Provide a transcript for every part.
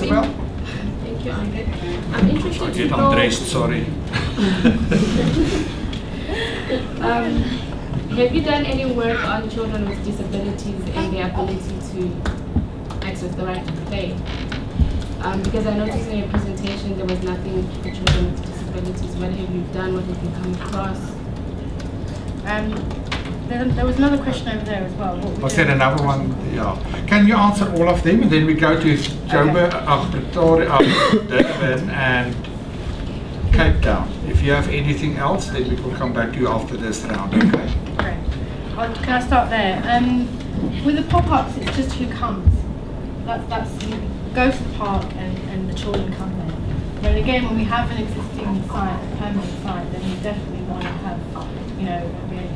Isabel? Thank you, André. I'm interested to know... André, sorry. Have you done any work on children with disabilities and their ability to access the right to play? Because I noticed in your presentation there was nothing for children with disabilities. What have you done? What have you come across? There was another question over there as well. Was there another one? Yeah. Can you answer all of them, and then we go to Joburg, Pretoria, Durban, and Cape Town. If you have anything else, then we will come back to you after this round. Okay. Okay. Can I start there? With the pop-ups, it's just who comes. That's you go to the park and the children come there. But again, when we have an existing site, a permanent site, then we definitely want to have, you know,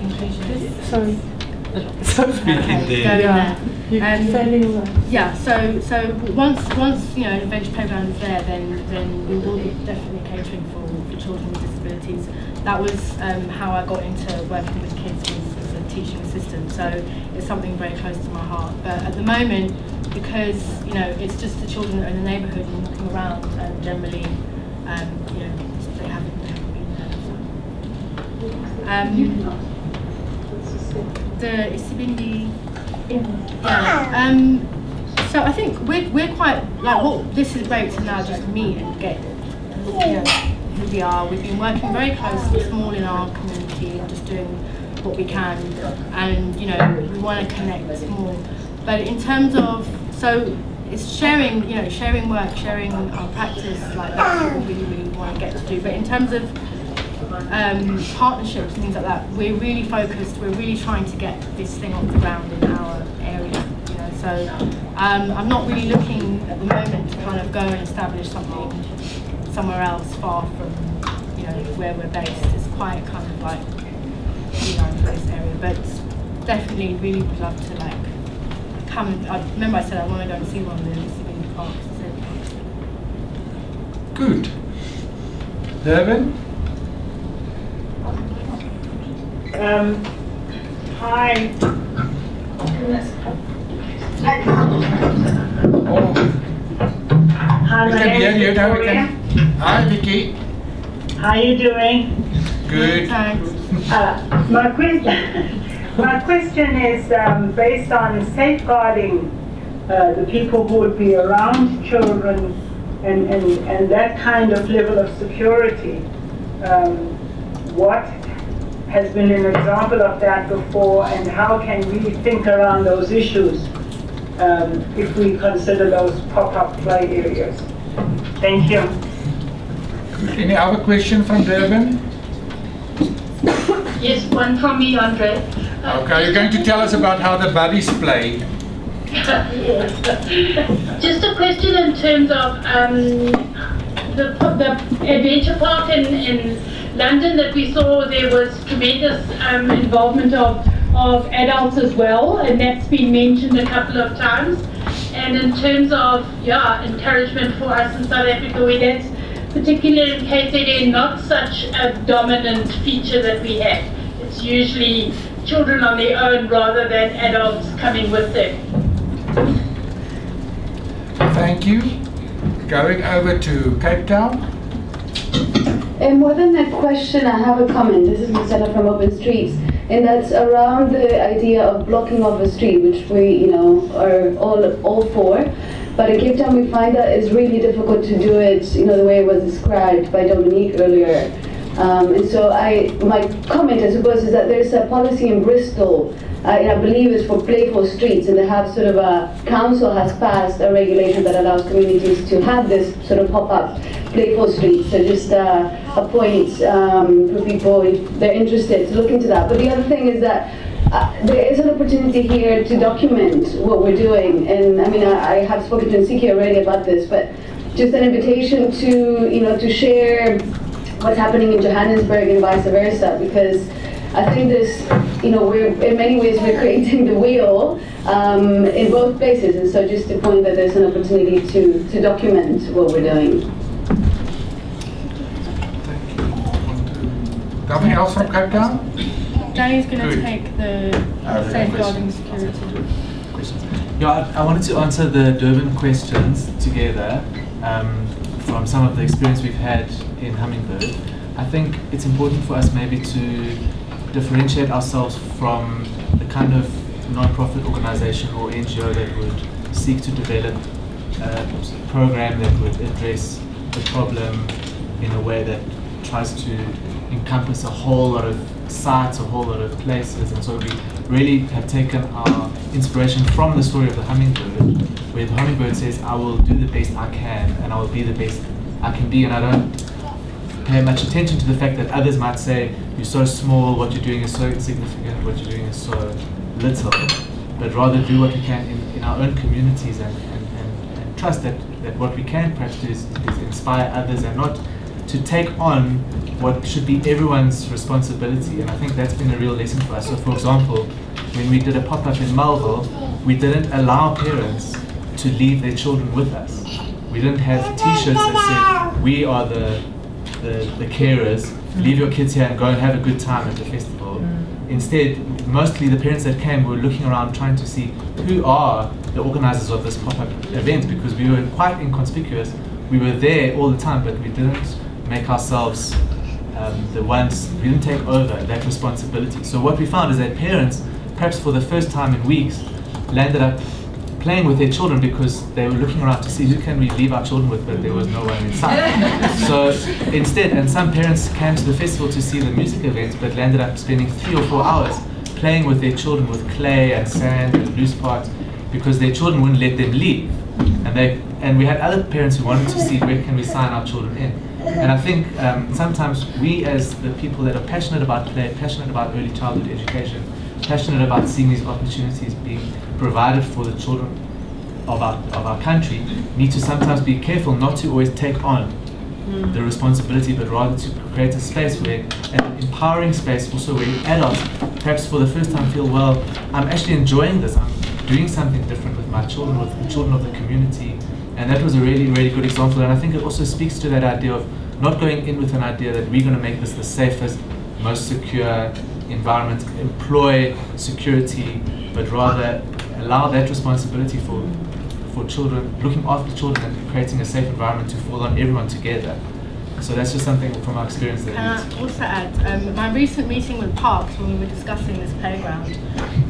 inclusion. Sorry. Speaking there. Yeah. So once you know the bench playground is there, then we will be definitely catering for children with disabilities. That was how I got into working with kids as a teaching assistant. So it's something very close to my heart. But at the moment, because you know it's just the children that are in the neighbourhood and walking around, and generally, you know, they haven't been there. The Isibindi, yeah. So I think we're quite like, well, this is great to now just meet and get, you know, who we are. We've been working very closely, small in our community, and just doing what we can, and you know we want to connect more. But in terms of, so it's sharing, you know, sharing work, sharing our practice, like that's what we really want to get to do. But in terms of partnerships and things like that, we're really focused, we're really trying to get this thing off the ground in our area, you know, so I'm not really looking at the moment to kind of go and establish something somewhere else far from, you know, where we're based. It's quite kind of like, you know, for this area, but definitely really would love to like come and, I remember I said I want to go and see one of the Isibindi parks. Good. Durban? Hi. Oh. Hi, We my can name hear is you now. Victoria. Hi, Vicky. How you doing? Good. Thanks. My question is based on safeguarding the people who would be around children and that kind of level of security. What has been an example of that before, and how can we think around those issues if we consider those pop-up play areas? Thank you. Any other question from Durban? Yes, one from me, André. Okay, you're going to tell us about how the buddies play. Just a question in terms of the adventure park in London that we saw. There was tremendous involvement of adults as well, and that's been mentioned a couple of times. And in terms of encouragement for us in South Africa, where that's particularly in KZN not such a dominant feature that we have. It's usually children on their own rather than adults coming with them. Thank you. Going over to Cape Town. And more than that question, I have a comment. This is Marcella from Open Streets, and that's around the idea of blocking off a street, which we, you know, are all for. But in Cape Town, we find that it's really difficult to do it, you know, the way it was described by Dominique earlier. And so my comment, I suppose, is that there's a policy in Bristol, and I believe it's for Playful streets, and they have sort of council has passed a regulation that allows communities to have this sort of pop-up Playful streets. So just a point for people, if they're interested, to look into that. But the other thing is that there is an opportunity here to document what we're doing, and I mean, I have spoken to Ntsiki already about this, but just an invitation to, you know, to share what's happening in Johannesburg and vice versa, because I think this, you know, in many ways we're creating the wheel in both places, and so just to point that there's an opportunity to document what we're doing. Thank you. Nothing else from Cape Town? Danny's going to take the safeguarding security. Yeah, I wanted to answer the Durban questions together from some of the experience we've had in Hummingbird. I think it's important for us maybe to differentiate ourselves from the kind of non-profit organization or NGO that would seek to develop a program that would address the problem in a way that tries to encompass a whole lot of sites, a whole lot of places. And so we really have taken our inspiration from the story of the Hummingbird, where the Hummingbird says, I will do the best I can and I will be the best I can be, and I don't pay much attention to the fact that others might say, you're so small, what you're doing is so insignificant, what you're doing is so little, but rather do what we can in our own communities and trust that what we can perhaps do is inspire others and not to take on what should be everyone's responsibility. And I think that's been a real lesson for us. So for example, when we did a pop-up in Melville, we didn't allow parents to leave their children with us. We didn't have t-shirts that said, we are the carers, leave your kids here and go and have a good time at the festival. Instead, mostly the parents that came were looking around trying to see who are the organizers of this pop-up event, because we were quite inconspicuous. We were there all the time, but we didn't make ourselves the ones, we didn't take over that responsibility. So what we found is that parents, perhaps for the first time in weeks, landed up playing with their children because they were looking around to see who can we leave our children with, but there was no one inside. So instead, and some parents came to the festival to see the music events, but landed up spending 3 or 4 hours playing with their children with clay and sand and loose parts because their children wouldn't let them leave. And we had other parents who wanted to see where can we sign our children in. And I think sometimes we, as the people that are passionate about play, passionate about early childhood education, passionate about seeing these opportunities being provided for the children of our country, need to sometimes be careful not to always take on the responsibility, but rather to create a space where, an empowering space also where adults perhaps for the first time feel, well, I'm actually enjoying this, I'm doing something different with my children, with the children of the community. And that was a really, really good example. And I think it also speaks to that idea of not going in with an idea that we're going to make this the safest, most secure environment, employ security, but rather allow that responsibility for children, looking after children and creating a safe environment to fall on everyone together. So that's just something from our experience that Can I also add, my recent meeting with Parks, when we were discussing this playground,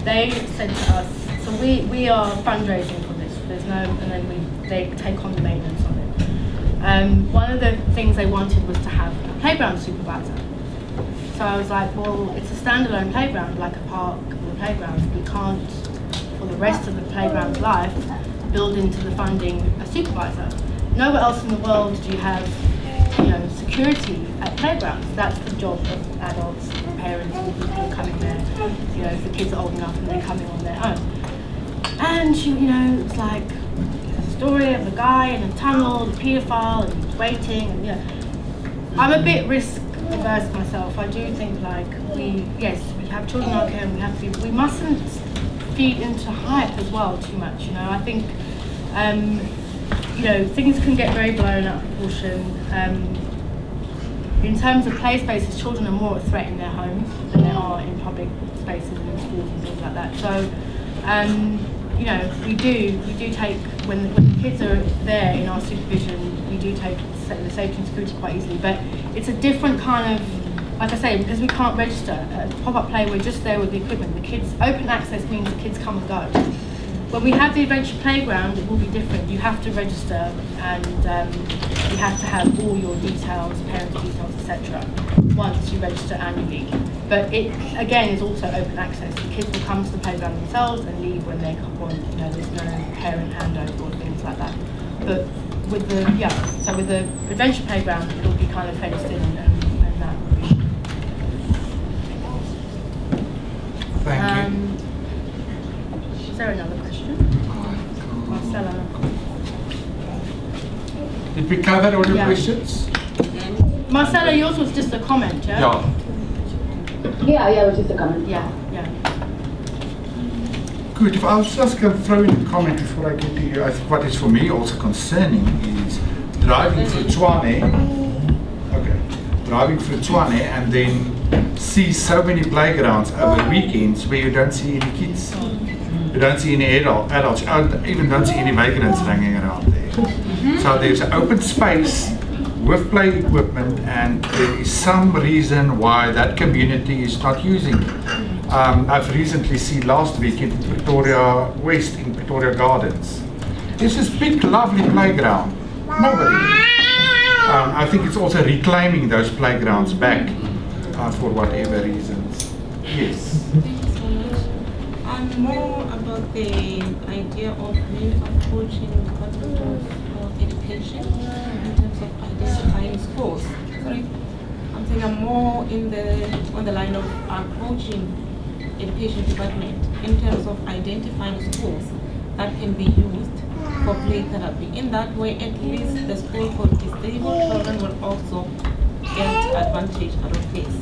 they said to us, so we are fundraising for this, there's no, and then they take on the maintenance of it. One of the things they wanted was to have a playground supervisor. So I was like, well, it's a standalone playground, like a park or a playground. We can't, for the rest of the playground's life, build into the funding a supervisor. Nowhere else in the world do you have, security at playgrounds. That's the job of adults, parents, and people who are coming there. If the kids are old enough and they're coming on their own. And it's like a story of a guy in a tunnel, the paedophile, and he's waiting. And I'm a bit risk averse myself. I do think we have children out here, and we mustn't feed into hype as well too much. I think things can get very blown out of proportion. In terms of play spaces, children are more a threat in their homes than they are in public spaces and in schools and things like that. So, we do take, when the kids are there in our supervision, we do take the safety and security quite easily. But it's a different kind of, like I say, because we can't register. Pop-up play, we're just there with the equipment. The kids, open access means the kids come and go. When we have the adventure playground, it will be different. You have to register, and you have to have all your details, parents' details, etc. once you register annually. But it, again, is also open access. The kids will come to the playground themselves and leave when they want. There's no parent handover or things like that. But with the adventure playground, it will be kind of fenced in and that. Thank you. Is there another question? Marcella. Did we cover all your questions? Marcella, yours was just a comment, yeah? Yeah, it was just a comment. Yeah. Good. If I was just going to throw in a comment before I get to you, I think what is for me also concerning is driving through Tshwane. Okay. Driving through Tshwane and then see so many playgrounds over weekends where you don't see any kids. You don't see any adults. You even don't see any vagrants hanging around there. So there's an open space with play equipment, and there is some reason why that community is not using it. I've recently seen last week in Pretoria West, in Pretoria Gardens. There's this big lovely playground. Nobody. I think it's also reclaiming those playgrounds back for whatever reasons. Yes. Thank you so much. More about the idea of really approaching the concept of education in terms of identifying schools. Sorry, I'm saying I'm more on the line of approaching education department in terms of identifying schools that can be used for play therapy. In that way, at least the school for disabled children will also get advantage out of this.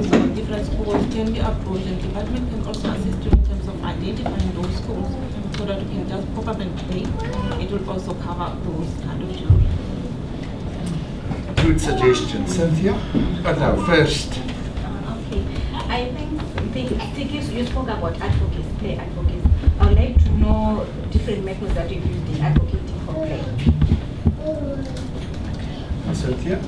So different schools can be approached, and the department can also assist you in terms of identifying those schools so that you can just pop up and play. It will also cover those kind of children. Good suggestion. Cynthia? No, first. Okay. I think you spoke about advocacy, play advocacy. I would like to know different methods that you've used in advocating for play. Cynthia?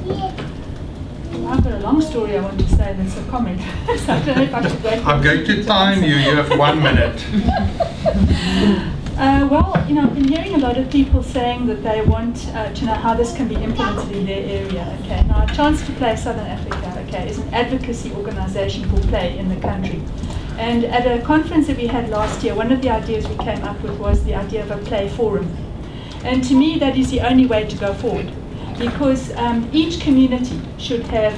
I've got a long story I want to say that's a comment. So I don't know if I should wait. I'm going to time you. You have 1 minute. Well, I've been hearing a lot of people saying that they want to know how this can be implemented in their area. Okay, now Chance to Play Southern Africa, okay, is an advocacy organisation for play in the country. And at a conference that we had last year, one of the ideas we came up with was the idea of a play forum. And to me, that is the only way to go forward, because each community should have,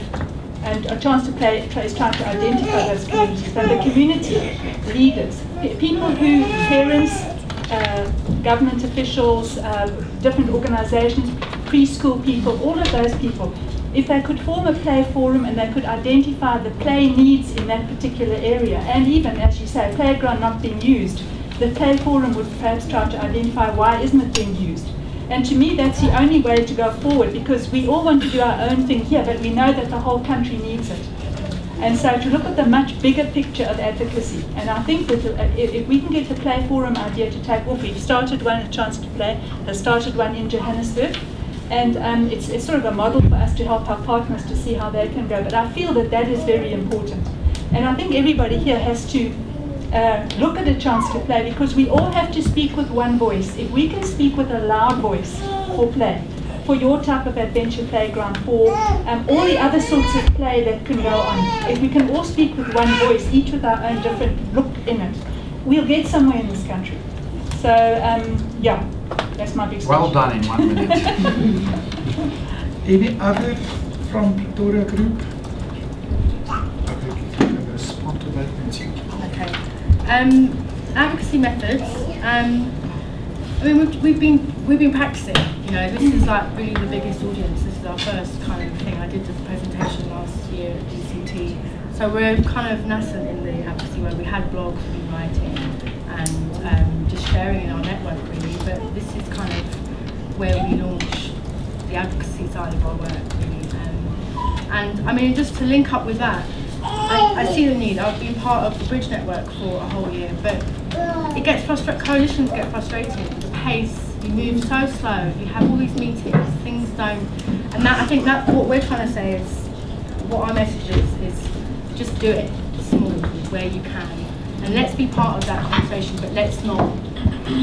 and a Chance to Play is trying to identify those communities, but the community leaders, people who, parents, government officials, different organizations, preschool people, all of those people, if they could form a play forum and they could identify the play needs in that particular area, and even, as you say, a playground not being used, the play forum would perhaps try to identify why isn't it being used. And to me, that's the only way to go forward, because we all want to do our own thing here, but we know that the whole country needs it. And so to look at the much bigger picture of advocacy, and I think that if we can get a play forum idea to take off, we've started one at Chance to Play, has started one in Johannesburg, and it's sort of a model for us to help our partners to see how they can go. But I feel that that is very important. And I think everybody here has to look at a Chance to Play, because we all have to speak with one voice. If we can speak with a loud voice for play, for your type of adventure playground, for all the other sorts of play that can go on, if we can all speak with one voice, each with our own different look in it, we'll get somewhere in this country. So, yeah, that's my big speech. Well done in 1 minute. Any other from Pretoria group? I think you can respond to that, Ntsiki. Okay. Advocacy methods. I mean, we've been practicing. This is like really the biggest audience. This is our first kind of thing. I did this presentation last year at DCT. So we're kind of nascent in the advocacy where we had blogs, we've been writing, and just sharing in our network really. But this is kind of where we launch the advocacy side of our work really. And I mean, just to link up with that, I see the need. I've been part of the Bridge Network for a whole year, but it gets frustrating. Coalitions get frustrating. The pace, you move so slow. You have all these meetings, things don't. And that, I think that what we're trying to say is, what our message is just do it small where you can, and let's be part of that conversation. But let's not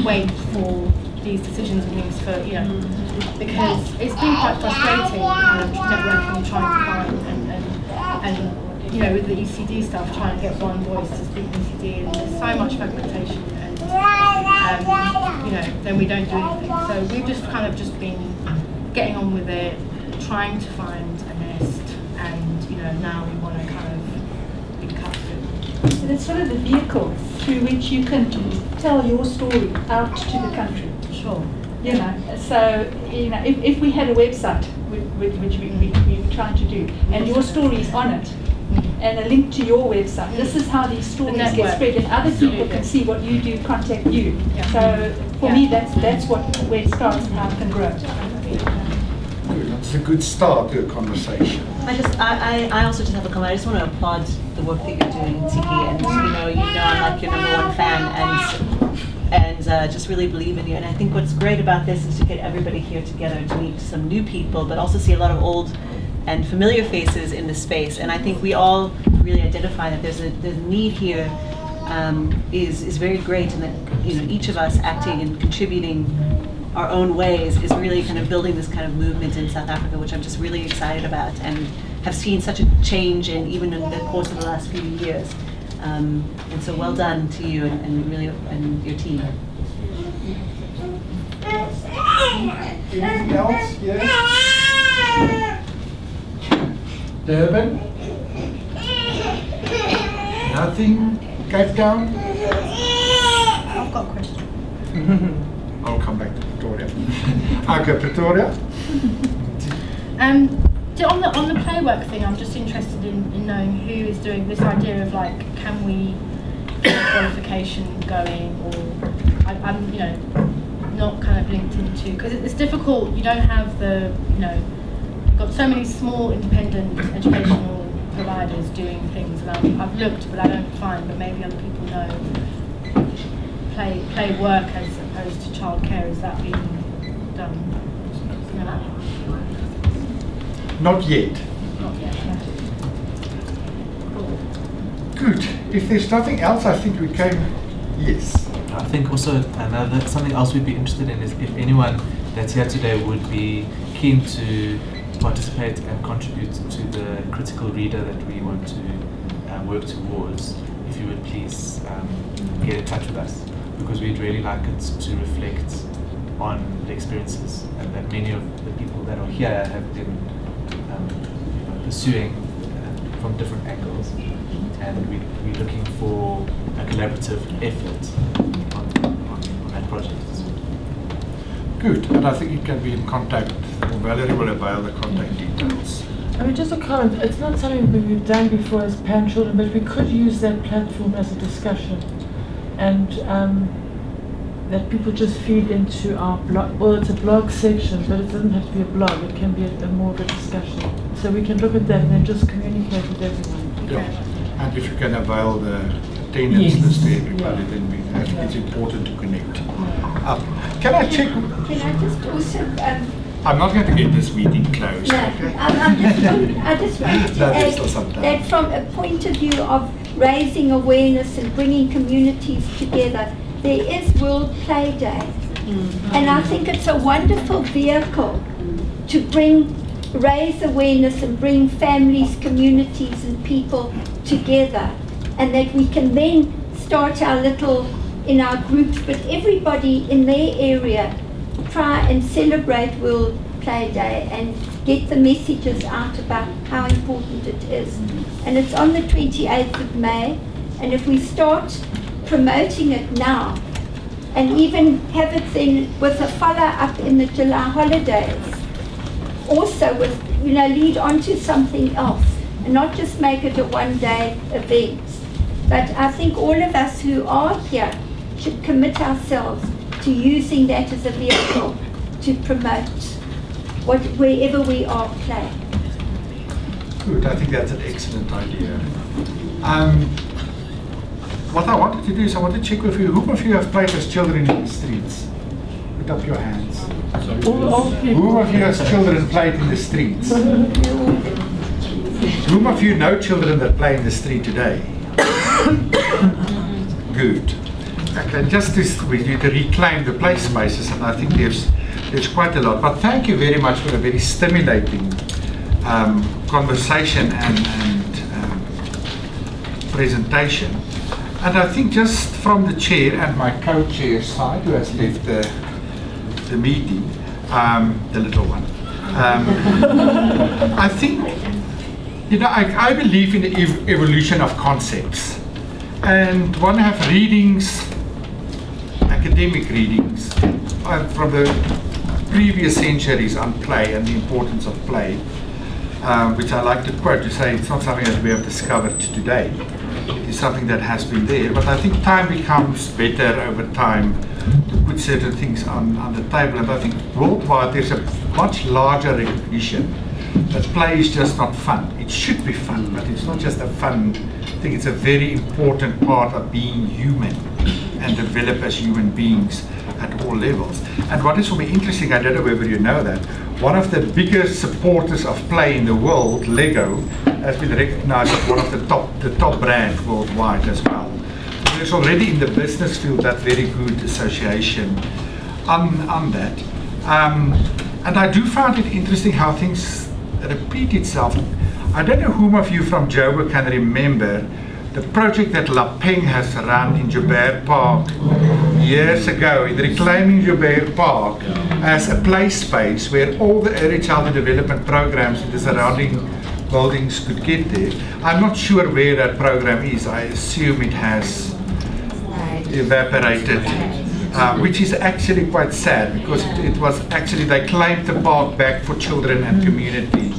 wait for these decisions and things for because it's been quite frustrating networking, trying to find and with the ECD stuff, trying to get one voice to speak ECD, and there's so much fragmentation, and then we don't do anything. So we've just kind of just been getting on with it, trying to find a nest, and now we want to kind of be cut through. So that's sort of the vehicle through which you can tell your story out to the country. Sure. So if we had a website, which we were trying to do, and your story is on it, and a link to your website. This is how these stories get spread, and other people can see what you do, contact you. Yeah. So for me, that's where it starts and how it can grow. Good. That's a good start to a conversation. I also just have a comment. I just want to applaud the work that you're doing, Ntsiki, and I'm like your #1 fan, and and just really believe in you. And I think what's great about this is to get everybody here together to meet some new people, but also see a lot of old and familiar faces in this space. And I think we all really identify that there's a need here is very great, and that each of us acting and contributing our own ways is really kind of building this kind of movement in South Africa, which I'm just really excited about, and have seen such a change in even in the course of the last few years. And so well done to you and really and your team. Anything else? Yes. Durban? Nothing? Cape Town? I've got a question. I'll come back to Pretoria. Okay, Pretoria? On the play work thing, I'm just interested in knowing who is doing this idea of like, can we get qualification going, or I'm not kind of linked into, because it's difficult. You don't have the you've got so many small independent educational providers doing things, and I've looked but I don't find, but maybe other people know play work as opposed to childcare. Is that being done? Not yet. Not yet. Cool. Good. If there's nothing else, I think we can. Yes. I think also something else we'd be interested in is if anyone that's here today would be keen to participate and contribute to the critical reader that we want to work towards, if you would please get in touch with us, because we'd really like it to reflect on the experiences and that many of the people that are here have been pursuing from different angles, and we're looking for a collaborative effort on that project as well. Good, and I think you can be in contact, Valerie will avail the contact details. I mean, just a comment, it's not something we've done before as parent children, but we could use that platform as a discussion, and that people just feed into our blog. Well, it's a blog section, but it doesn't have to be a blog, it can be more of a discussion. So we can look at that and then just communicate with everyone. Yeah. And if you can avail the attendance list to everybody, then I think it's important to connect. Can I check? Can I just also... I'm not going to get this meeting closed. No, okay? I just wanted to add that from a point of view of raising awareness and bringing communities together, there is World Play Day. And I think it's a wonderful vehicle to raise awareness and bring families, communities and people together, and that we can then start our in our groups, but everybody in their area try and celebrate World Play Day and get the messages out about how important it is. And it's on the 28th of May, and if we start promoting it now and even have it then with a follow-up in the July holidays, also with, lead on to something else and not just make it a one-day event. But I think all of us who are here should commit ourselves to using that as a vehicle to promote wherever we are playing. Good, I think that's an excellent idea. What I wanted to do is I want to check with you, who of you have played as children in the streets? Put up your hands. Who of you as children played in the streets? Whom of you know children that play in the street today? Good. Okay, just we need to reclaim the play spaces, and I think there's quite a lot. But thank you very much for a very stimulating conversation and presentation. And I think just from the chair and my co-chair side, who has left the meeting, the little one, I think, I believe in the evolution of concepts. And one have readings, academic readings, from the previous centuries on play and the importance of play, which I like to quote to say it's not something that we have discovered today. It is something that has been there, but I think time becomes better over time to put certain things on the table, and I think worldwide there's a much larger recognition that play is just not fun. It should be fun, but it's not just a fun thing, it's a very important part of being human and develop as human beings at all levels. And what is for me interesting, I don't know whether you know that, one of the biggest supporters of play in the world, Lego, has been recognized as one of the top brand worldwide as well. So there's already in the business field that very good association on that. And I do find it interesting how things repeat itself. I don't know whom of you from Joburg can remember the project that Lapeng has run in Joburg Park years ago, in reclaiming Joburg Park as a play space where all the early childhood development programs in the surrounding buildings could get there. I'm not sure where that program is. I assume it has evaporated, which is actually quite sad, because it was actually, they claimed the park back for children and community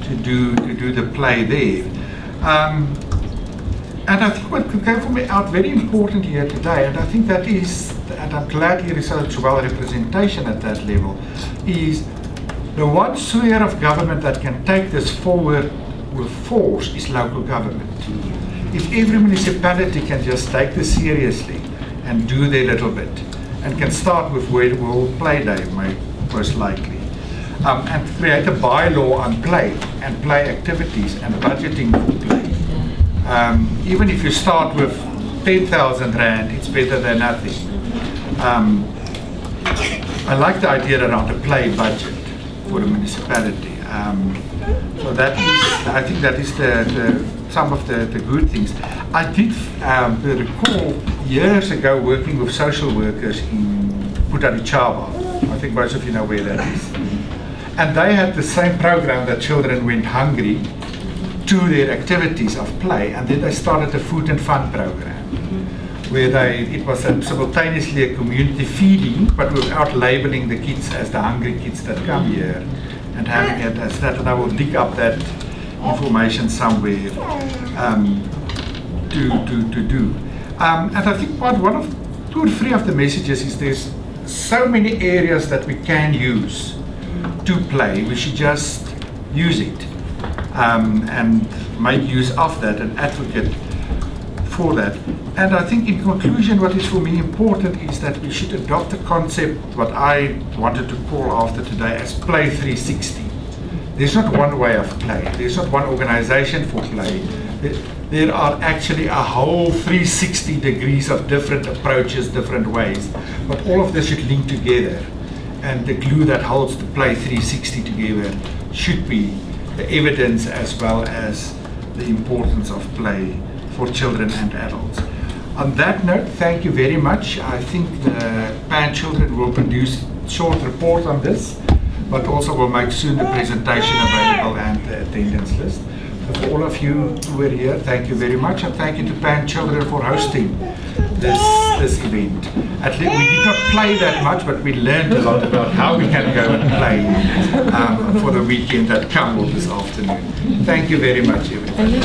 to do the play there. And I think what came for me out very important here today, and I think that is, and I'm glad here is such well representation at that level, is the one sphere of government that can take this forward with force is local government. If every municipality can just take this seriously and do their little bit, and can start with World Play Day, most likely, and create a bylaw on play and play activities and budgeting for play. Even if you start with 10,000 Rand, it's better than nothing. I like the idea around a play budget for the municipality. So that is, I think that is some of the good things. I did recall years ago working with social workers in Putadichaba. I think most of you know where that is. And they had the same program that children went hungry to their activities of play, and then they started a food and fun program, where it was simultaneously a community feeding, but without labeling the kids as the hungry kids that come here, and having it as that. And I will dig up that information somewhere to do. And I think one of 2 or 3 of the messages is there's so many areas that we can use to play. We should just use it. And make use of that and advocate for that. And I think in conclusion, what is for me important is that we should adopt the concept, what I wanted to call after today, as Play 360. There's not one way of play. There's not one organization for play. There are actually a whole 360 degrees of different approaches, different ways. But all of this should link together. And the glue that holds the Play 360 together should be the evidence as well as the importance of play for children and adults. On that note, thank you very much. I think the PAN children will produce a short report on this, but also will make soon the presentation available and the attendance list. So for all of you who were here, thank you very much, and thank you to PAN children for hosting this event. At least we did not play that much, but we learned a lot about how we can go and play for the weekend that comes this afternoon. Thank you very much, everybody.